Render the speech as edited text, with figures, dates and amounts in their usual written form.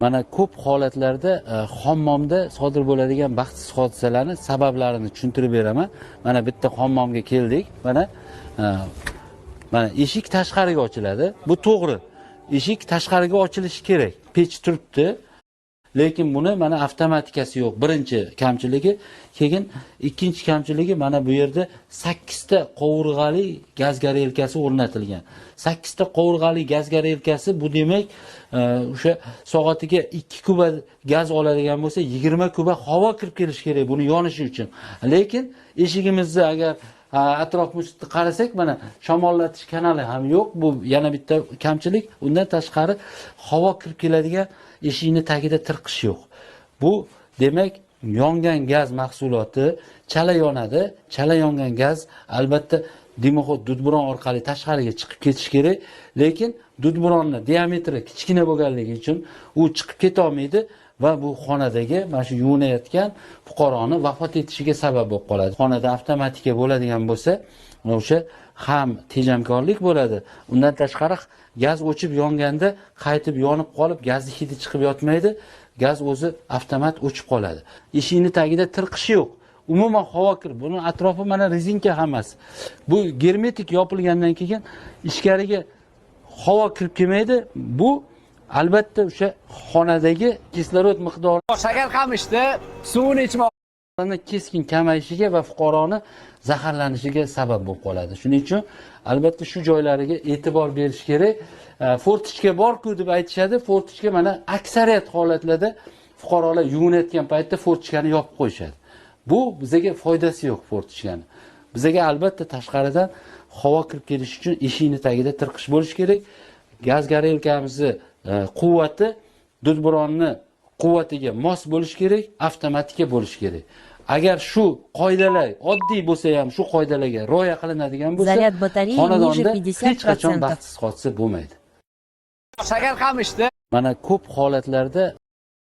Mana ko'p holatlarda hammomda sodir bo'ladigan baxtsiz hodisalarni sabablarini tushuntirib beraman. Mana bitta hammomga keldik. Mana eshik tashqariga ochiladi. Bu to'g'ri. Eshik tashqariga ochilishi kerak. Pech turibdi. Lekin buni mana avtomatikasi yo'q. Birinchi kamchiligi, keyin ikkinchi kamchiligi mana bu yerda 8 ta qovurg'ali gaz garelkasi o'rnatilgan. 8 ta qovurg'ali gaz garelkasi bu demak, o'sha soatiga 2 kuba gaz oladigan bo'lsa, 20 kuba havo kirib kelishi kerak buni yonishi uchun. Lekin eshigimizni agar atrof-muhitni qarasak, mana shamollatish kanali ham yo'q. Bu yana bitta kamchilik. Undan tashqari havo kirib keladigan eshikni tagida tirqish yo'q. Bu demak, yongan gaz mahsuloti chala yonadi. Chala yongan gaz albatta dimoxod dudburon orqali tashqariga chiqib ketish kerak, lekin dudburonni diametri kichkina bo'lganligi uchun u chiqib keta olmaydi va bu xonadagi mana shu yuvinayotgan fuqaroni vafot etishiga sabab bo'lib qoladi. Xonada avtomatika bo'ladigan bo'lsa, o'sha ham tejamkorlik bo'ladi. Undan tashqari gaz o'chib yonganda qaytib yonib qolib, gazni hidi chiqib yotmaydi. Gaz o'zi avtomat o'chib qoladi. Eshikning tagida tirqish yo'q. Umuman havo kirib, buni atrofi mana rezinka hammasi. Bu germetik yopilgandan keyin ichkariga havo kirib kelmaydi. Bu albatta o'sha xonadagi kislorod miqdori shakar qamishdi, suvini ichmoq keskin kamayishiga va fuqaroni zaharlanishiga sabab bo'lib qoladi. Shuning uchun albatta shu joylariga e'tibor berish kerak. Fortichka bor-ku deb aytishadi. Fortichka mana aksariyat holatlarda fuqarolar yuvinayotgan paytda fortichkani yopib qo'yishadi. Bu bizga foydasi yo'q fortichkani. Bizga albatta tashqaridan havo kirib kelish uchun eshikning tagida tirqish bo'lishi kerak. Gaz garelkamizni quvvati dudburonni quvvatiga mos bo'lishi kerak, avtomatika bo'lishi kerak. Agar shu qoidalar oddiy bo'lsa ham shu qoidalarga rioya qilinadigan bo'lsa, Zaryad batareyi ниже 50%. hech qachon baxtsiz hodisa bo'lmaydi. shakar qamishdi. Mana ko'p holatlarda